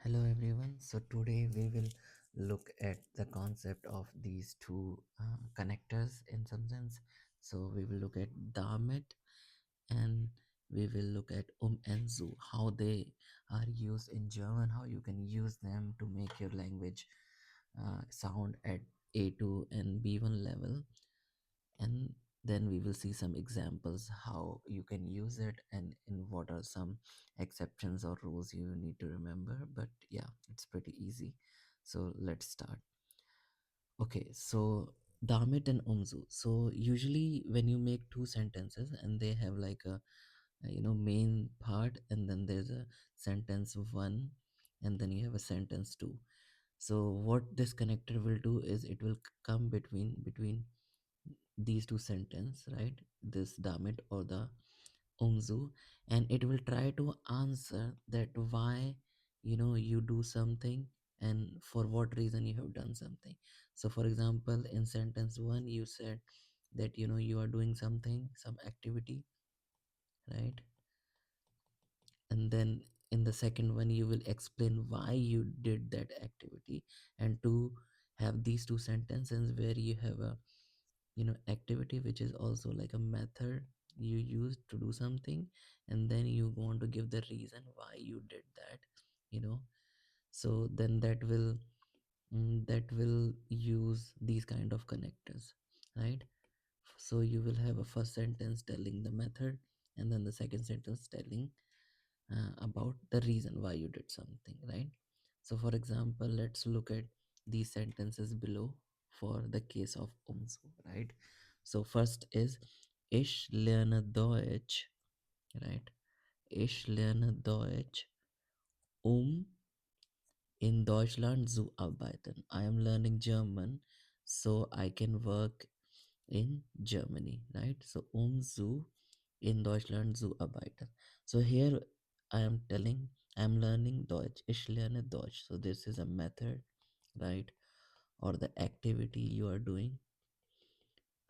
Hello everyone. So today we will look at the concept of these two connectors in some sense. So we will look at damit and we will look at and zu, how they are used in German, how you can use them to make your language sound at A2 and B1 level, and then we will see some examples how you can use it and in what are some exceptions or rules you need to remember. But yeah, it's pretty easy, so let's start. Okay, so damit and umzu. So usually when you make two sentences and they have like a main part, and then there's a sentence one, and then you have a sentence two. So what this connector will do is it will come between these two sentence, right? This damit or the umzu, and it will try to answer that why you do something and for what reason you have done something. So for example, in sentence one you said that you are doing something, some activity, right? And then in the second one you will explain why you did that activity. And to have these two sentences where you have a activity which is also like a method you use to do something, and then you want to give the reason why you did that you know so then that will use these kind of connectors, right? So you will have a first sentence telling the method, and then the second sentence telling about the reason why you did something, right? So for example, let's look at these sentences below for the case of umso, right? So first is ich lerne Deutsch, right? Ich lerne Deutsch, um in Deutschland zu arbeiten. I am learning German so I can work in Germany, right? So zu in Deutschland zu arbeiten. So here I am telling I am learning Deutsch. Ich lerne Deutsch. So this is a method, right? Or the activity you are doing.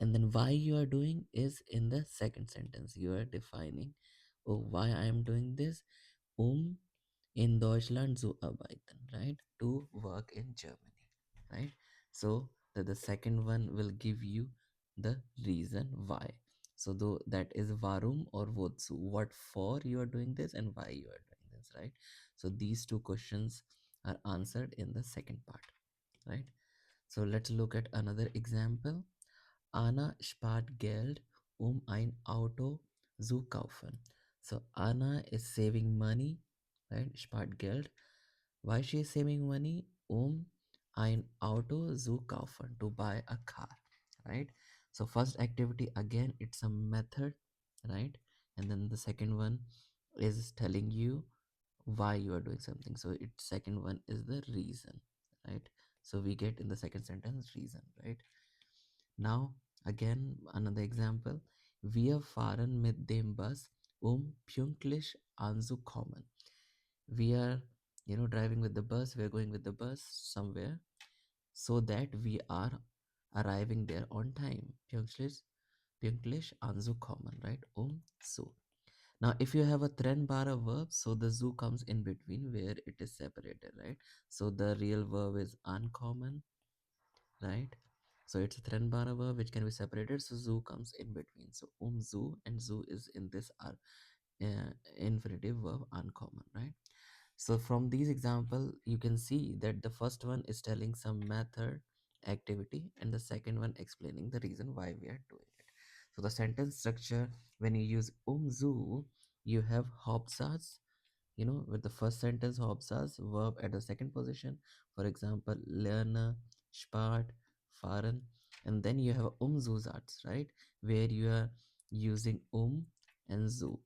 And then why you are doing is in the second sentence. You are defining, oh, why I am doing this. In Deutschland zu arbeiten, right? To work in Germany, right? So the second one will give you the reason why. So though that is warum or wozu, what for you are doing this and why you are doing this, right? So these two questions are answered in the second part, right? So let's look at another example. Anna spart Geld, ein Auto zu kaufen. So Anna is saving money, right? Spart Geld. Why she is saving money? Ein Auto zu kaufen, to buy a car, right? So first activity again, it's a method, right? And then the second one is telling you why you are doing something. So it second one is the reason, right? So we get in the second sentence reason, right? Now, again, another example. Wir fahren mit dem Bus, pünktlich anzukommen. We are, driving with the bus. We are going with the bus somewhere so that we are arriving there on time. Pünktlich anzukommen, right? So. Now, if you have a trennbare verb, so the zu comes in between where it is separated, right? So the real verb is uncommon, right? So it's a trennbare verb which can be separated. So zu comes in between. So zu and zu is in this are infinitive verb uncommon, right? So from these example, you can see that the first one is telling some method activity, and the second one explaining the reason why we are doing it. So the sentence structure, when you use zu, you have Hauptsatz, with the first sentence Hauptsatz, verb at the second position. For example, lernen, spart, fahren. And then you have Umzusatz, right? Where you are using and zu,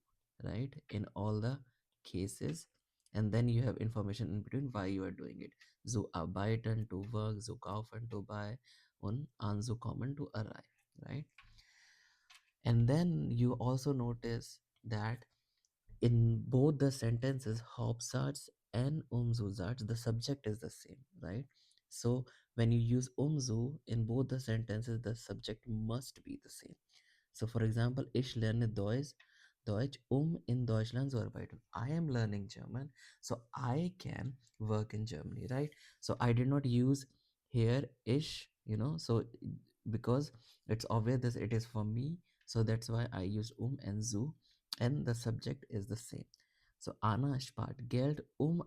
right? In all the cases. And then you have information in between why you are doing it. Zu arbeiten, to work, zu kaufen, to buy, und anzukommen, to arrive, right? And then you also notice that in both the sentences, Hauptsatz and Umzusatz, the subject is the same, right? So when you use umzu in both the sentences, the subject must be the same. So for example, ich lerne Deutsch, Deutsch, in Deutschland so arbeiten. I am learning German, so I can work in Germany, right? So I did not use here ish, so because it's obvious that it is for me, so that's why I use and zu, and the subject is the same. So Anna spart Geld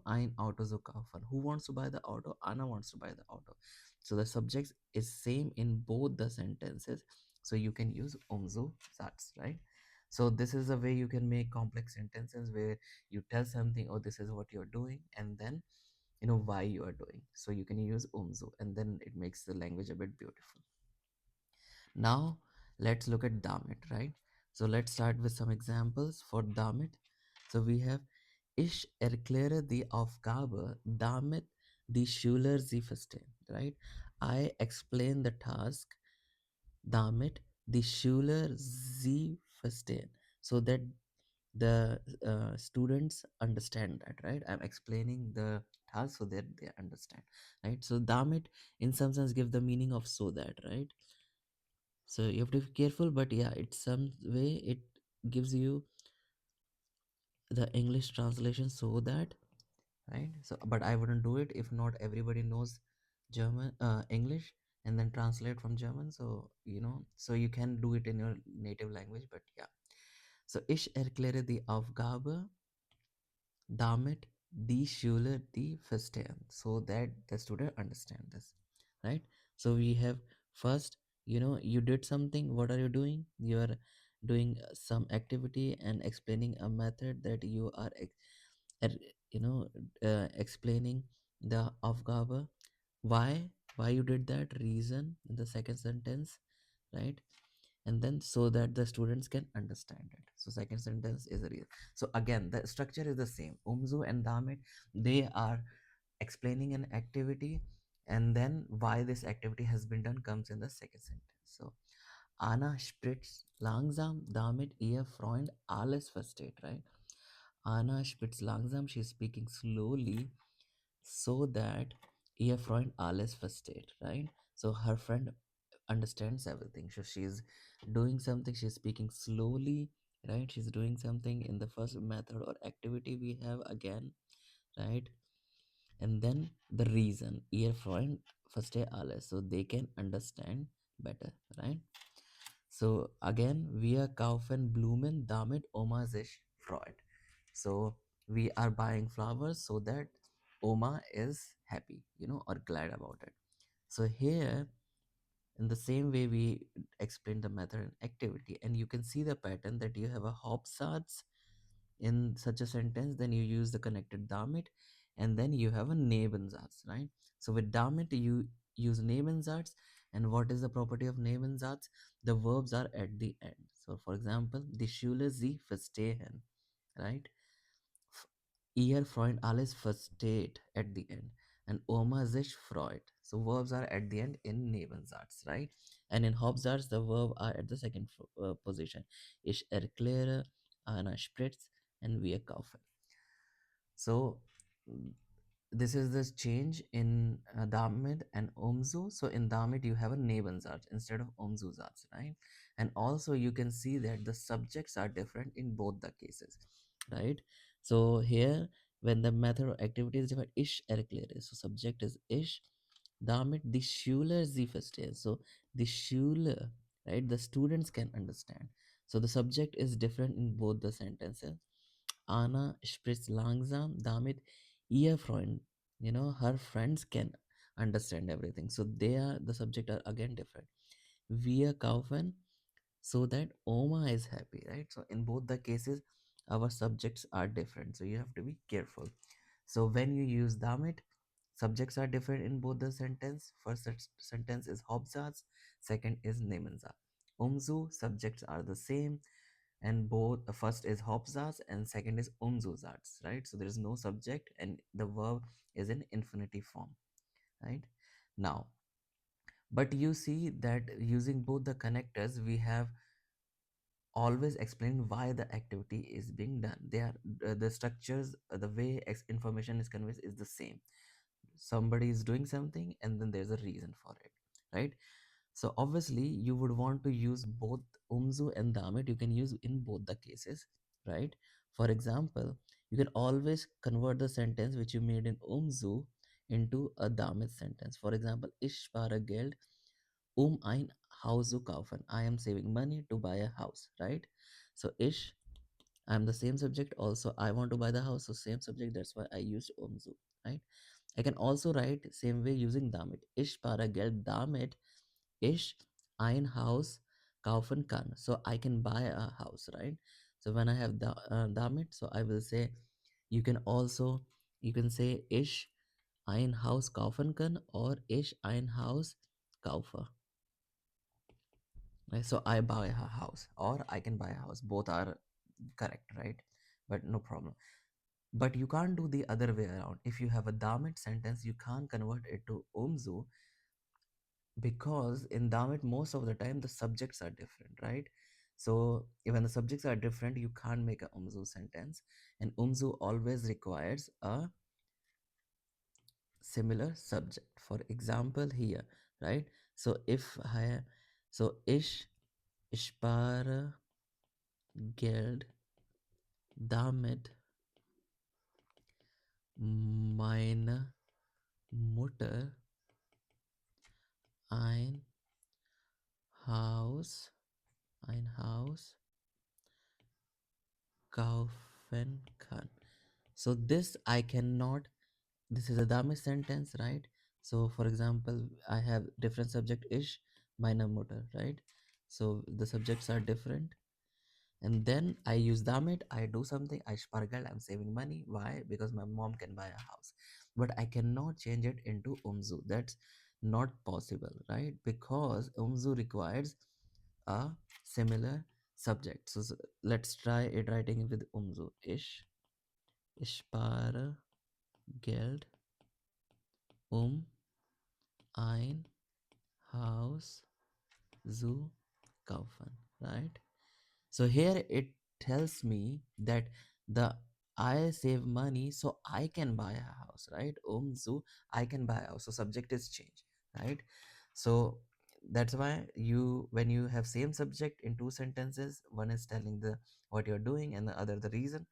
ein Auto zu kaufen. Who wants to buy the auto? Anna wants to buy the auto. So the subject is same in both the sentences. So you can use zu Satz, right? So this is a way you can make complex sentences where you tell something, oh, this is what you're doing, and then why you are doing. So you can use umzu, and then it makes the language a bit beautiful. Now let's look at damit, right? So let's start with some examples for damit. So we have Ich erkläre die Aufgabe, damit die Schüler sie verstehen, right? I explain the task, damit die Schüler sie verstehen, so that the students understand that, right? I'm explaining the task so that they understand, right? So damit in some sense give the meaning of so that, right? So you have to be careful, but yeah, it's some way it gives you the English translation so that, right? So but I wouldn't do it if not everybody knows German, English, and then translate from German. So so you can do it in your native language, but yeah. So ich erkläre die Aufgabe, damit die Schüler die verstehen, so that the student understand this, right? So we have first, you did something. What are you doing? You are doing some activity and explaining a method that you are er- explaining the Aufgabe. Why you did that, reason in the second sentence, right? And then so that the students can understand it. So second sentence is a real. So again, the structure is the same. Umzu and damit, they are explaining an activity, and then why this activity has been done comes in the second sentence. So Anna spritzt langsam, damit ihr Freund alles versteht, right? Anna spritzt langsam, she's speaking slowly, so that ihr Freund alles versteht, right? So her friend understands everything. So she's doing something, she's speaking slowly, right? She's doing something in the first method or activity we have again, right? And then the reason, ihr Freund versteht alles, so they can understand better, right? So again, wir kaufen Blumen, damit Oma sich freut. So we are buying flowers so that Oma is happy, or glad about it. So here, in the same way, we explain the method and activity, and you can see the pattern that you have a Hauptsatz in such a sentence, then you use the connected damit, and then you have a Nebensatz, right? So with damit, you use Nebensatz, and what is the property of Nebensatz? The verbs are at the end. So for example, die Schüler sie verstehen, right? F- Ihr Freund alles versteht at the end, and Oma sich freut. So verbs are at the end in Nebensatz, right? And in Hauptsatz, the verb are at the second position. Ich erkläre, Anna spritzt, and wir kaufen. So this is this change in damit and umzu. So in damit you have a Nebensatz instead of umzusatz, right? And also you can see that the subjects are different in both the cases, right? So here when the method or activity is different, ich erkläre. So subject is ich, damit die Schüler sie verstehen. So the Schüler, right? The students can understand. So the subject is different in both the sentences. Anna spritzt langsam, damit ihr Freund, her friends can understand everything. So they are the subject are again different. Wir kaufen, so that Oma is happy, right? So in both the cases, our subjects are different. So you have to be careful. So when you use damit, subjects are different in both the sentence. First sentence is Hauptsatz, second is Nebensa. Umzu, subjects are the same, and both the first is Hauptsatz and second is Umzusatz, right? So there is no subject and the verb is in infinitive form, right? Now, but you see that using both the connectors, we have always explained why the activity is being done. They are the structures, the way information is conveyed is the same. Somebody is doing something and then there's a reason for it, right? So obviously you would want to use both umzu and damit. You can use in both the cases, right? For example, you can always convert the sentence which you made in umzu into a damit sentence. For example, ich spare Geld, ein Haus zu kaufen. I am saving money to buy a house, right? So ich, I'm the same subject. Also, I want to buy the house, so same subject. That's why I used umzu, right? I can also write same way using damit. Ich spare Geld, damit ich ein Haus kaufen kann. So I can buy a house, right? So when I have damit, so I will say, you can also, you can say ich ein Haus kaufen kann or ich ein Haus kaufe. Right? So I buy a house or I can buy a house. Both are correct, right? But no problem. But you can't do the other way around. If you have a damit sentence, you can't convert it to umzu, because in damit most of the time the subjects are different, right? So when the subjects are different, you can't make a umzu sentence, and umzu always requires a similar subject. For example, here, right? So if I, so ich spare Geld, damit meine Mutter ein Haus, ein Haus kaufen kann. So this I cannot, this is a damit sentence, right? So for example, I have different subject ish, meine Mutter, right? So the subjects are different, and then I use damit. I do something, I spargel, I'm saving money. Why? Because my mom can buy a house. But I cannot change it into umzu. That's not possible, right? Because umzu requires a similar subject. So let's try it writing with umzu. Ich spare Geld, ein Haus zu kaufen, right? So here it tells me that the I save money so I can buy a house, right? So I can buy a house. So subject is changed, right? So that's why you, when you have same subject in two sentences, one is telling the what you're doing and the other the reason,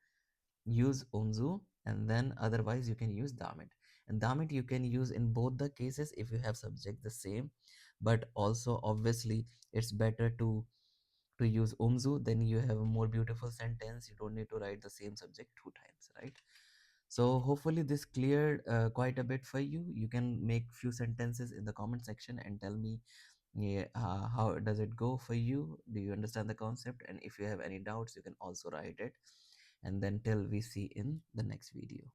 use umzu, and then otherwise you can use damit. And damit you can use in both the cases if you have subject the same, but also obviously it's better to use umzu, then you have a more beautiful sentence. You don't need to write the same subject two times, right? So hopefully this cleared quite a bit for you. You can make few sentences in the comment section and tell me, yeah, how does it go for you? Do you understand the concept? And if you have any doubts, you can also write it. And then till we see in the next video.